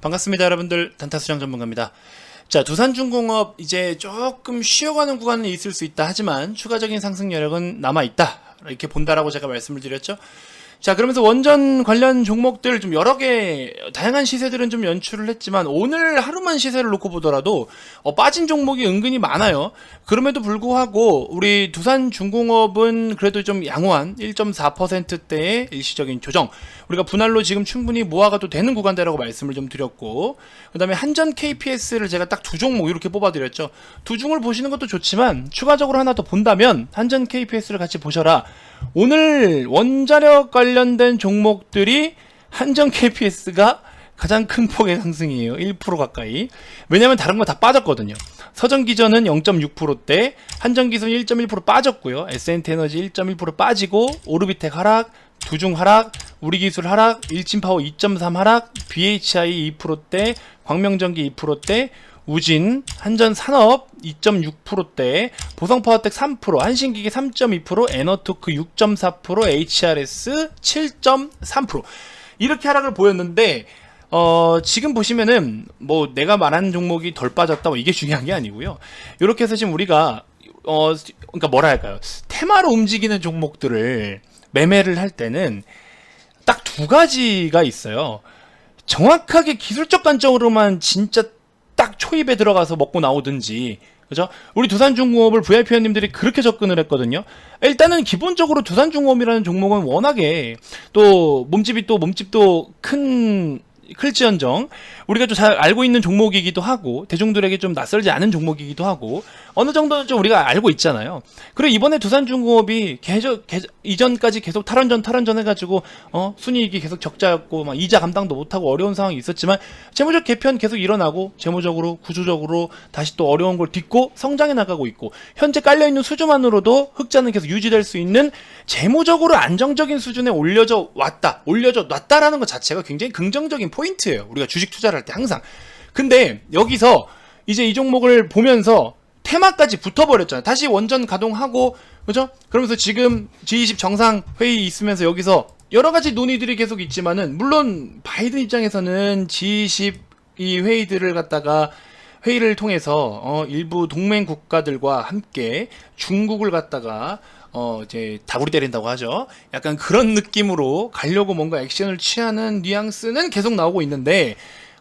반갑습니다, 여러분들. 단타수정 전문가입니다. 자, 두산중공업 이제 조금 쉬어가는 구간은 있을 수 있다 하지만 추가적인 상승 여력은 남아있다, 이렇게 본다라고 제가 말씀을 드렸죠. 자, 그러면서 원전 관련 종목들 좀 여러 개 다양한 시세들은 좀 연출을 했지만 오늘 하루만 시세를 놓고 보더라도 빠진 종목이 은근히 많아요. 그럼에도 불구하고 우리 두산중공업은 그래도 좀 양호한 1.4%대의 일시적인 조정, 우리가 분할로 지금 충분히 모아가도 되는 구간대라고 말씀을 좀 드렸고, 그 다음에 한전 KPS를 제가 딱 두 종목 이렇게 뽑아드렸죠. 두 중을 보시는 것도 좋지만 추가적으로 하나 더 본다면 한전 KPS를 같이 보셔라. 오늘 원자력 관련된 종목들이 한전 KPS가 가장 큰 폭의 상승이에요. 1% 가까이. 왜냐면 다른 거 다 빠졌거든요. 서전기전은 0.6%대, 한전기술은 1.1% 빠졌고요. SNT에너지 1.1% 빠지고, 오르비텍 하락, 두중 하락, 우리기술 하락, 일진파워 2.3 하락, BHI 2%대, 광명전기 2%대, 우진, 한전산업 2.6%대, 보성파워텍 3%, 한신기계 3.2%, 에너토크 6.4%, HRS 7.3%. 이렇게 하락을 보였는데, 지금 보시면은 뭐 내가 말한 종목이 덜 빠졌다, 이게 중요한 게 아니고요. 이렇게 해서 지금 우리가 그러니까 뭐라 할까요? 테마로 움직이는 종목들을 매매를 할 때는 딱 두 가지가 있어요. 정확하게 기술적 관점으로만 진짜 딱 초입에 들어가서 먹고 나오든지, 그죠? 우리 두산중공업을 VIP원님들이 그렇게 접근을 했거든요. 일단은 기본적으로 두산중공업이라는 종목은 워낙에 또 몸집도 클지언정 우리가 좀 잘 알고 있는 종목이기도 하고, 대중들에게 좀 낯설지 않은 종목이기도 하고, 어느 정도는 좀 우리가 알고 있잖아요. 그리고 이번에 두산중공업이 이전까지 계속 탈원전 해가지고 순이익이 계속 적자였고 막 이자 감당도 못하고 어려운 상황이 있었지만 재무적 개편 계속 일어나고, 재무적으로 구조적으로 다시 또 어려운 걸 딛고 성장해 나가고 있고, 현재 깔려있는 수주만으로도 흑자는 계속 유지될 수 있는 재무적으로 안정적인 수준에 올려져 놨다라는 것 자체가 굉장히 긍정적인 포인트예요, 우리가 주식 투자를 할 때 항상. 근데 여기서 이제 이 종목을 보면서 테마까지 붙어버렸잖아요. 다시 원전 가동하고, 그죠? 그러면서 지금 G20 정상회의 있으면서 여기서 여러가지 논의들이 계속 있지만은, 물론 바이든 입장에서는 G20 이 회의들을 갖다가 회의를 통해서 일부 동맹 국가들과 함께 중국을 갖다가 이제 다구리 때린다고 하죠. 약간 그런 느낌으로 가려고 뭔가 액션을 취하는 뉘앙스는 계속 나오고 있는데,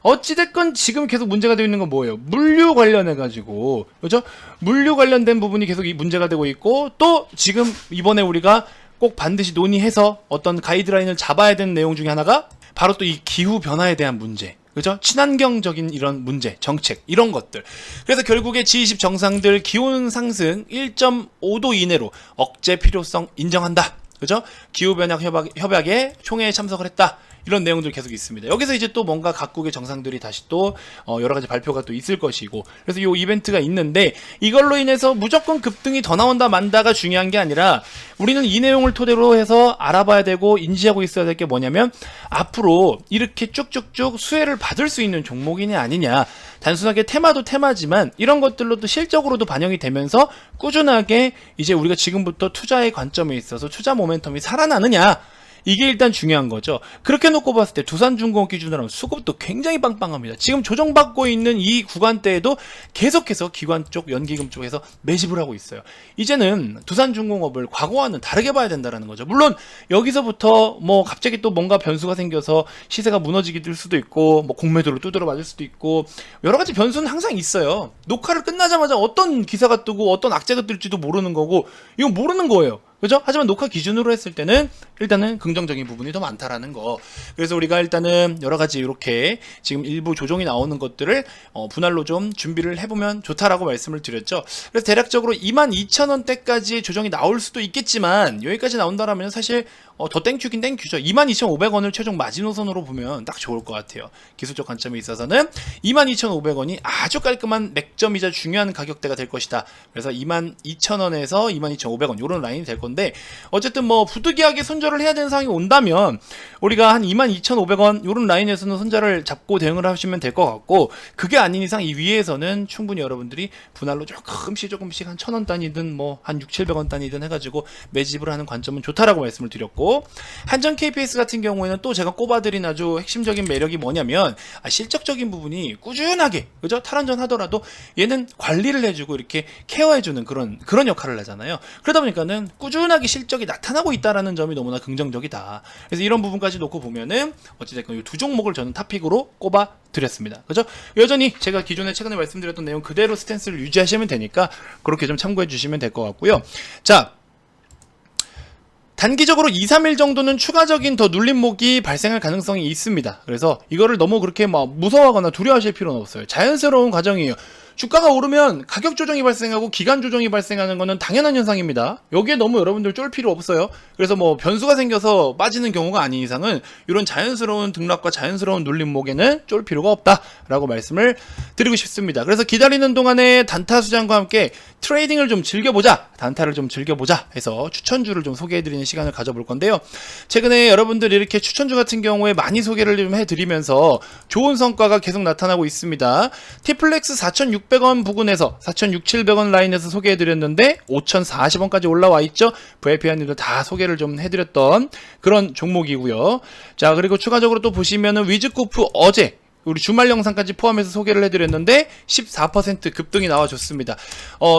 어찌됐건 지금 계속 문제가 되고 있는 건 뭐예요? 물류 관련해가지고, 그죠? 물류 관련된 부분이 계속 문제가 되고 있고, 또 지금 이번에 우리가 꼭 반드시 논의해서 어떤 가이드라인을 잡아야 되는 내용 중에 하나가 바로 또 이 기후 변화에 대한 문제, 그죠? 친환경적인 이런 문제, 정책, 이런 것들. 그래서 결국에 G20 정상들 기온 상승 1.5도 이내로 억제 필요성 인정한다, 그죠? 기후변화 협약에 총회에 참석을 했다, 이런 내용들 계속 있습니다. 여기서 이제 또 뭔가 각국의 정상들이 다시 또 여러 가지 발표가 또 있을 것이고, 그래서 이 이벤트가 있는데, 이걸로 인해서 무조건 급등이 더 나온다 만다가 중요한 게 아니라, 우리는 이 내용을 토대로 해서 알아봐야 되고 인지하고 있어야 될 게 뭐냐면, 앞으로 이렇게 쭉쭉쭉 수혜를 받을 수 있는 종목이냐 아니냐, 단순하게 테마도 테마지만 이런 것들로도 실적으로도 반영이 되면서 꾸준하게 이제 우리가 지금부터 투자의 관점에 있어서 투자 모멘텀이 살아나느냐, 이게 일단 중요한 거죠. 그렇게 놓고 봤을 때 두산중공업 기준으로 하면 수급도 굉장히 빵빵합니다. 지금 조정받고 있는 이 구간대에도 계속해서 기관 쪽, 연기금 쪽에서 매집을 하고 있어요. 이제는 두산중공업을 과거와는 다르게 봐야 된다는 거죠. 물론 여기서부터 뭐 갑자기 또 뭔가 변수가 생겨서 시세가 무너지게 될 수도 있고, 뭐 공매도로 두드려 맞을 수도 있고, 여러 가지 변수는 항상 있어요. 녹화를 끝나자마자 어떤 기사가 뜨고 어떤 악재가 뜰지도 모르는 거고, 이건 모르는 거예요, 그죠? 하지만 녹화 기준으로 했을 때는 일단은 긍정적인 부분이 더 많다라는 거. 그래서 우리가 일단은 여러 가지 이렇게 지금 일부 조정이 나오는 것들을 분할로 좀 준비를 해보면 좋다라고 말씀을 드렸죠. 그래서 대략적으로 22,000원대까지 조정이 나올 수도 있겠지만, 여기까지 나온다라면 사실 더 땡큐긴 땡큐죠. 22,500원을 최종 마지노선으로 보면 딱 좋을 것 같아요. 기술적 관점에 있어서는 22,500원이 아주 깔끔한 맥점이자 중요한 가격대가 될 것이다. 그래서 22,000원에서 22,500원 이런 라인이 될 건데, 어쨌든 뭐 부득이하게 손절을 해야 되는 상황이 온다면 우리가 한 22,500원 이런 라인에서는 손절을 잡고 대응을 하시면 될 것 같고, 그게 아닌 이상 이 위에서는 충분히 여러분들이 분할로 조금씩 한 1,000원 단위든 뭐 한 600, 700원 단위든 해가지고 매집을 하는 관점은 좋다라고 말씀을 드렸고, 있고, 한전 KPS 같은 경우에는 또 제가 꼽아드린 아주 핵심적인 매력이 뭐냐면 실적적인 부분이 꾸준하게, 그죠? 탈원전 하더라도 얘는 관리를 해주고 이렇게 케어해주는 그런 역할을 하잖아요. 그러다 보니까는 꾸준하게 실적이 나타나고 있다라는 점이 너무나 긍정적이다. 그래서 이런 부분까지 놓고 보면은 어찌됐건 이 두 종목을 저는 탑픽으로 꼽아 드렸습니다. 그죠? 여전히 제가 기존에 최근에 말씀드렸던 내용 그대로 스탠스를 유지하시면 되니까 그렇게 좀 참고해 주시면 될 것 같고요. 자, 단기적으로 2, 3일 정도는 추가적인 더 눌림목이 발생할 가능성이 있습니다. 그래서 이거를 너무 그렇게 무서워하거나 두려워하실 필요는 없어요. 자연스러운 과정이에요. 주가가 오르면 가격 조정이 발생하고 기간 조정이 발생하는 것은 당연한 현상입니다. 여기에 너무 여러분들 쫄 필요 없어요. 그래서 변수가 생겨서 빠지는 경우가 아닌 이상은 이런 자연스러운 등락과 자연스러운 눌림목에는 쫄 필요가 없다라고 말씀을 드리고 싶습니다. 그래서 기다리는 동안에 단타 수장과 함께 트레이딩을 좀 즐겨보자, 단타를 좀 즐겨보자 해서 추천주를 좀 소개해드리는 시간을 가져볼 건데요. 최근에 여러분들 이렇게 추천주 같은 경우에 많이 소개를 좀 해드리면서 좋은 성과가 계속 나타나고 있습니다. 티플렉스 4,600원 부근에서 4,600-700원 라인에서 소개해드렸는데 5,040원까지 올라와 있죠. VIP님들 다 소개를 좀 해드렸던 그런 종목이고요. 자, 그리고 추가적으로 또 보시면은 위즈코프 어제 우리 주말 영상까지 포함해서 소개를 해드렸는데 14% 급등이 나와줬습니다.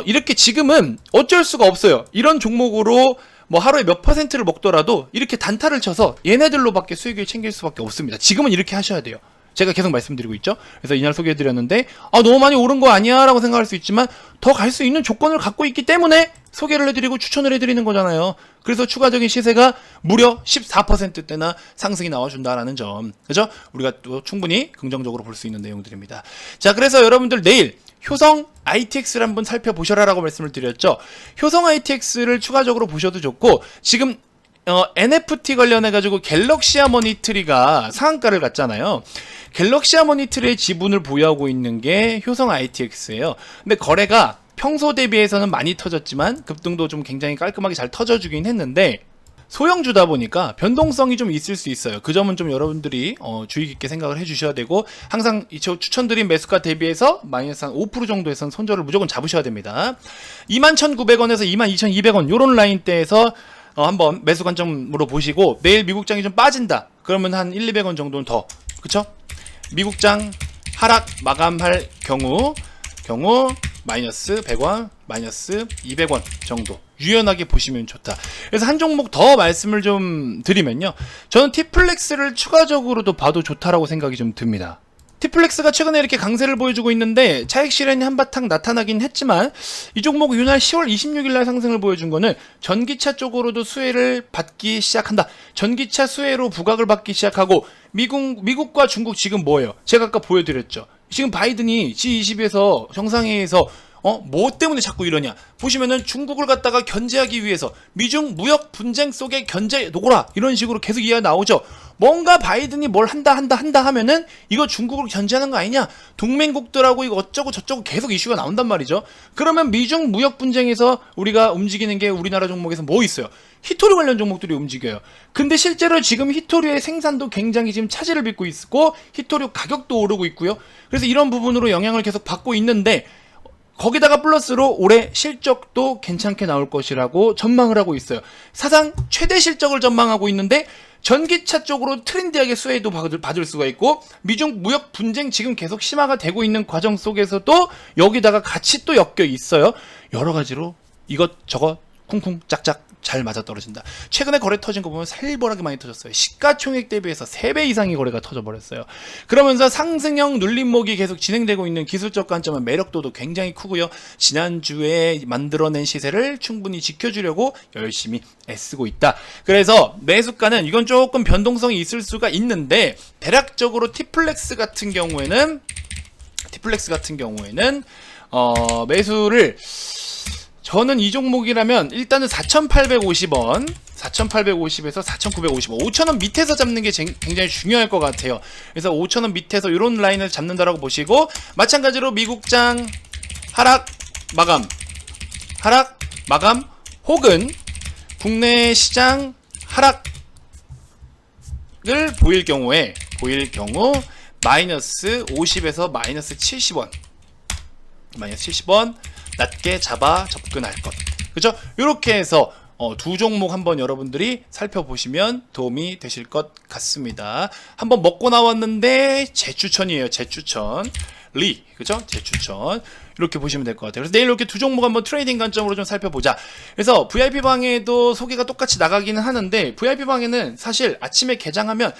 이렇게 지금은 어쩔 수가 없어요. 이런 종목으로 하루에 몇 퍼센트를 먹더라도 이렇게 단타를 쳐서 얘네들로밖에 수익을 챙길 수밖에 없습니다. 지금은 이렇게 하셔야 돼요. 제가 계속 말씀드리고 있죠. 그래서 이날 소개해드렸는데 너무 많이 오른 거 아니야 라고 생각할 수 있지만 더 갈 수 있는 조건을 갖고 있기 때문에 소개를 해드리고 추천을 해드리는 거잖아요. 그래서 추가적인 시세가 무려 14%대나 상승이 나와준다라는 점, 그죠? 우리가 또 충분히 긍정적으로 볼 수 있는 내용들입니다. 자, 그래서 여러분들 내일 효성 ITX를 한번 살펴보셔라 라고 말씀을 드렸죠. 효성 ITX를 추가적으로 보셔도 좋고, 지금 NFT 관련해가지고 갤럭시 하모니트리가 상한가를 갔잖아요. 갤럭시 하모니트리의 지분을 보유하고 있는 게 효성 ITX예요. 근데 거래가 평소 대비해서는 많이 터졌지만 급등도 좀 굉장히 깔끔하게 잘 터져주긴 했는데 소형주다 보니까 변동성이 좀 있을 수 있어요. 그 점은 좀 여러분들이 주의 깊게 생각을 해주셔야 되고, 항상 추천드린 매수가 대비해서 마이너스 한 5% 정도에선 손절을 무조건 잡으셔야 됩니다. 21,900원에서 22,200원 요런 라인대에서 한번 매수 관점으로 보시고, 내일 미국장이 좀 빠진다 그러면 한 1,200원 정도는 더, 그쵸? 미국장 하락 마감할 경우 마이너스 100원, 마이너스 200원 정도 유연하게 보시면 좋다. 그래서 한 종목 더 말씀을 좀 드리면요, 저는 티플렉스를 추가적으로도 봐도 좋다라고 생각이 좀 듭니다. 티플렉스가 최근에 이렇게 강세를 보여주고 있는데 차익 실현이 한바탕 나타나긴 했지만, 이 종목 유날 10월 26일날 상승을 보여준 거는 전기차 쪽으로도 수혜를 받기 시작한다. 전기차 수혜로 부각을 받기 시작하고, 미국과 중국 지금 뭐예요? 제가 아까 보여드렸죠. 지금 바이든이 G20에서 정상회의에서 뭐 때문에 자꾸 이러냐? 보시면은 중국을 갖다가 견제하기 위해서 미중 무역 분쟁 속에 견제 놓거라 이런 식으로 계속 이야기가 나오죠. 뭔가 바이든이 뭘 한다 하면은 이거 중국을 견제하는 거 아니냐? 동맹국들하고 이거 어쩌고 저쩌고 계속 이슈가 나온단 말이죠. 그러면 미중 무역 분쟁에서 우리가 움직이는 게 우리나라 종목에서 뭐 있어요? 히토류 관련 종목들이 움직여요. 근데 실제로 지금 히토류의 생산도 굉장히 지금 차질을 빚고 있고, 히토류 가격도 오르고 있고요. 그래서 이런 부분으로 영향을 계속 받고 있는데, 거기다가 플러스로 올해 실적도 괜찮게 나올 것이라고 전망을 하고 있어요. 사상 최대 실적을 전망하고 있는데, 전기차 쪽으로 트렌디하게 수혜도 받을 수가 있고, 미중 무역 분쟁 지금 계속 심화가 되고 있는 과정 속에서도 여기다가 같이 또 엮여 있어요. 여러 가지로 이것저것 쿵쿵 짝짝 잘 맞아떨어진다. 최근에 거래 터진 거 보면 살벌하게 많이 터졌어요. 시가총액 대비해서 3배 이상의 거래가 터져버렸어요. 그러면서 상승형 눌림목이 계속 진행되고 있는 기술적 관점은 매력도도 굉장히 크고요. 지난주에 만들어낸 시세를 충분히 지켜주려고 열심히 애쓰고 있다. 그래서 매수가는 이건 조금 변동성이 있을 수가 있는데, 대략적으로 티플렉스 같은 경우에는 매수를, 저는 이 종목이라면 일단은 4,850원, 4,850에서 4,950원, 5,000원 밑에서 잡는 게 굉장히 중요할 것 같아요. 그래서 5,000원 밑에서 이런 라인을 잡는다라고 보시고, 마찬가지로 미국장 하락 마감 혹은 국내 시장 하락을 보일 경우 마이너스 50에서 마이너스 70원 낮게 잡아 접근할 것, 그죠? 이렇게 해서 두 종목 한번 여러분들이 살펴보시면 도움이 되실 것 같습니다. 한번 먹고 나왔는데 재추천이에요. 재추천. 그죠? 재추천. 이렇게 보시면 될 것 같아요. 그래서 내일 이렇게 두 종목 한번 트레이딩 관점으로 좀 살펴보자. 그래서 VIP 방에도 소개가 똑같이 나가기는 하는데, VIP 방에는 사실 아침에 개장하면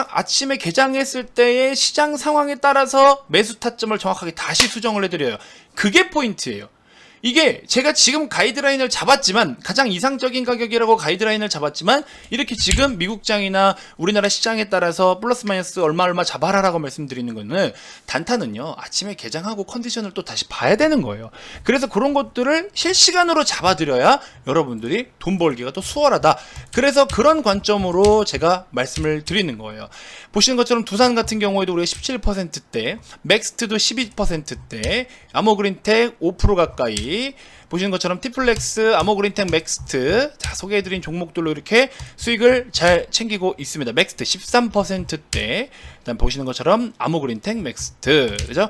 아침에 개장했을 때의 시장 상황에 따라서 매수 타점을 정확하게 다시 수정을 해드려요. 그게 포인트예요. 이게 제가 지금 가이드라인을 잡았지만, 가장 이상적인 가격이라고 가이드라인을 잡았지만, 이렇게 지금 미국장이나 우리나라 시장에 따라서 플러스 마이너스 얼마 잡아라라고 말씀드리는 거는, 단타는요 아침에 개장하고 컨디션을 또 다시 봐야 되는 거예요. 그래서 그런 것들을 실시간으로 잡아드려야 여러분들이 돈 벌기가 또 수월하다. 그래서 그런 관점으로 제가 말씀을 드리는 거예요. 보시는 것처럼 두산 같은 경우에도 우리가 17%대, 맥스트도 12%대, 아모그린텍 5% 가까이, 보시는 것처럼 티플렉스, 아모그린텍, 맥스트, 자 소개해드린 종목들로 이렇게 수익을 잘 챙기고 있습니다. 맥스트 13%대, 일단 보시는 것처럼 아모그린텍, 맥스트, 그죠?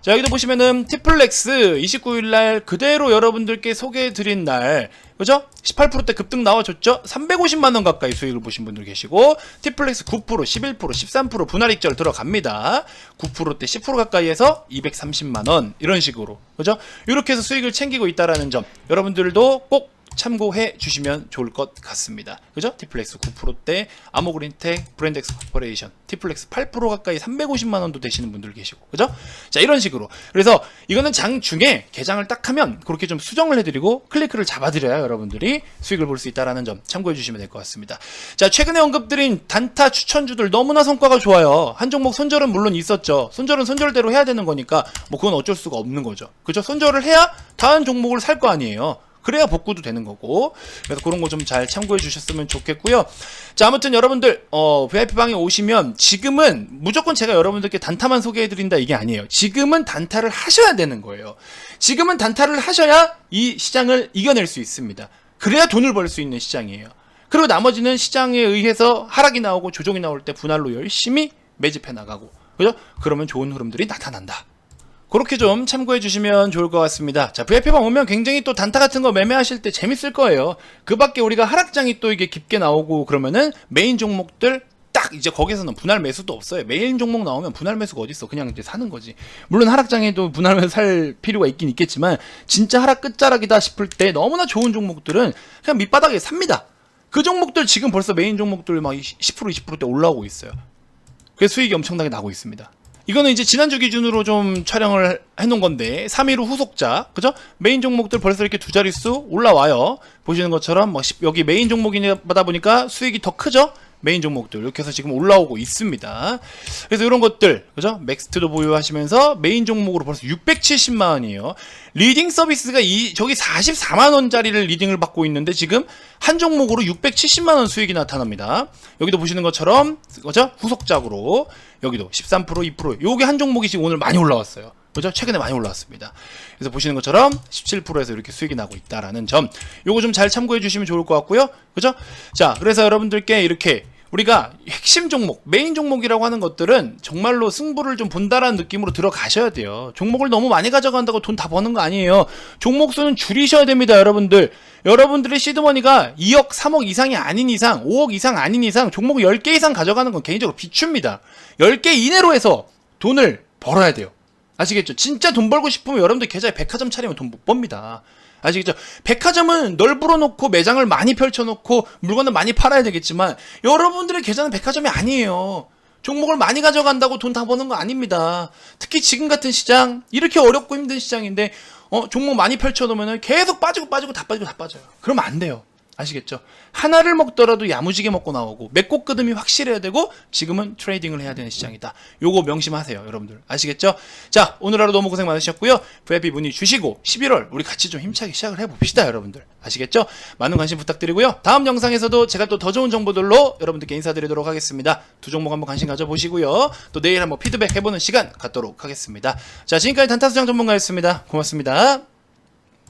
자 여기도 보시면은 티플렉스 29일날 그대로 여러분들께 소개해드린 날, 그죠? 18%대 급등 나와줬죠? 350만원 가까이 수익을 보신 분들 계시고, 티플렉스 9%, 11%, 13% 분할익절 들어갑니다. 9%대 10% 가까이 해서 230만원, 이런 식으로, 그죠? 이렇게 해서 수익을 챙기고 있다라는 점 여러분들도 꼭 참고해 주시면 좋을 것 같습니다. 그죠? 티플렉스 9%대, 아모그린텍, 브랜덱스 코퍼레이션, 티플렉스 8% 가까이 350만원도 되시는 분들 계시고, 그죠? 자 이런 식으로. 그래서 이거는 장중에 개장을 딱 하면 그렇게 좀 수정을 해드리고 클리크를 잡아드려야 여러분들이 수익을 볼 수 있다는 점 참고해 주시면 될 것 같습니다. 자 최근에 언급드린 단타 추천주들 너무나 성과가 좋아요. 한 종목 손절은 물론 있었죠. 손절은 손절대로 해야 되는 거니까 뭐 그건 어쩔 수가 없는 거죠. 그죠? 손절을 해야 다른 종목을 살 거 아니에요. 그래야 복구도 되는 거고. 그래서 그런 거 좀 잘 참고해 주셨으면 좋겠고요. 자 아무튼 여러분들 VIP방에 오시면 지금은 무조건 제가 여러분들께 단타만 소개해 드린다 이게 아니에요. 지금은 단타를 하셔야 되는 거예요. 지금은 단타를 하셔야 이 시장을 이겨낼 수 있습니다. 그래야 돈을 벌 수 있는 시장이에요. 그리고 나머지는 시장에 의해서 하락이 나오고 조정이 나올 때 분할로 열심히 매집해 나가고, 그죠? 그러면 좋은 흐름들이 나타난다. 그렇게 좀 참고해 주시면 좋을 것 같습니다. 자, VIP방 오면 굉장히 또 단타 같은 거 매매하실 때 재밌을 거예요. 그 밖에 우리가 하락장이 또 이게 깊게 나오고 그러면은 메인 종목들 딱 이제 거기서는 분할 매수도 없어요. 메인 종목 나오면 분할 매수가 어딨어. 그냥 이제 사는 거지. 물론 하락장에도 분할 매수 살 필요가 있긴 있겠지만, 진짜 하락 끝자락이다 싶을 때 너무나 좋은 종목들은 그냥 밑바닥에 삽니다. 그 종목들 지금 벌써 메인 종목들 막 10% 20%대 올라오고 있어요. 그래서 수익이 엄청나게 나고 있습니다. 이거는 이제 지난주 기준으로 좀 촬영을 해놓은 건데, 3일 후 후속작, 그죠? 메인 종목들 벌써 이렇게 두 자릿수 올라와요. 보시는 것처럼 뭐 여기 메인 종목이다 보니까 수익이 더 크죠? 메인 종목들 이렇게 해서 지금 올라오고 있습니다. 그래서 이런 것들, 그죠? 맥스트도 보유하시면서 메인 종목으로 벌써 670만원이에요. 리딩 서비스가 저기 44만원짜리를 리딩을 받고 있는데 지금 한 종목으로 670만원 수익이 나타납니다. 여기도 보시는 것처럼, 그죠? 후속작으로 여기도 13%, 2%, 요게 한 종목이 지금 오늘 많이 올라왔어요. 그죠? 최근에 많이 올라왔습니다. 그래서 보시는 것처럼 17%에서 이렇게 수익이 나고 있다라는 점, 요거 좀 잘 참고해 주시면 좋을 것 같고요. 그죠? 자, 그래서 여러분들께 이렇게 우리가 핵심 종목, 메인 종목이라고 하는 것들은 정말로 승부를 좀 본다라는 느낌으로 들어가셔야 돼요. 종목을 너무 많이 가져간다고 돈 다 버는 거 아니에요. 종목 수는 줄이셔야 됩니다, 여러분들. 여러분들의 시드머니가 2억, 3억 이상이 아닌 이상, 5억 이상 아닌 이상, 종목 10개 이상 가져가는 건 개인적으로 비추입니다. 10개 이내로 해서 돈을 벌어야 돼요. 아시겠죠? 진짜 돈 벌고 싶으면 여러분들 계좌에 백화점 차리면 돈 못 법니다. 아시겠죠? 백화점은 널브러 놓고 매장을 많이 펼쳐놓고 물건을 많이 팔아야 되겠지만, 여러분들의 계좌는 백화점이 아니에요. 종목을 많이 가져간다고 돈 다 버는 거 아닙니다. 특히 지금 같은 시장, 이렇게 어렵고 힘든 시장인데 종목 많이 펼쳐놓으면 계속 빠지고 다 빠져요. 그러면 안 돼요. 아시겠죠? 하나를 먹더라도 야무지게 먹고 나오고 맺고 끄듬이 확실해야 되고, 지금은 트레이딩을 해야 되는 시장이다. 요거 명심하세요, 여러분들. 아시겠죠? 자, 오늘 하루 너무 고생 많으셨고요. VIP 문의 주시고 11월 우리 같이 좀 힘차게 시작을 해봅시다, 여러분들. 아시겠죠? 많은 관심 부탁드리고요. 다음 영상에서도 제가 또 더 좋은 정보들로 여러분들께 인사드리도록 하겠습니다. 두 종목 한번 관심 가져보시고요. 또 내일 한번 피드백 해보는 시간 갖도록 하겠습니다. 자, 지금까지 단타수장 전문가였습니다. 고맙습니다.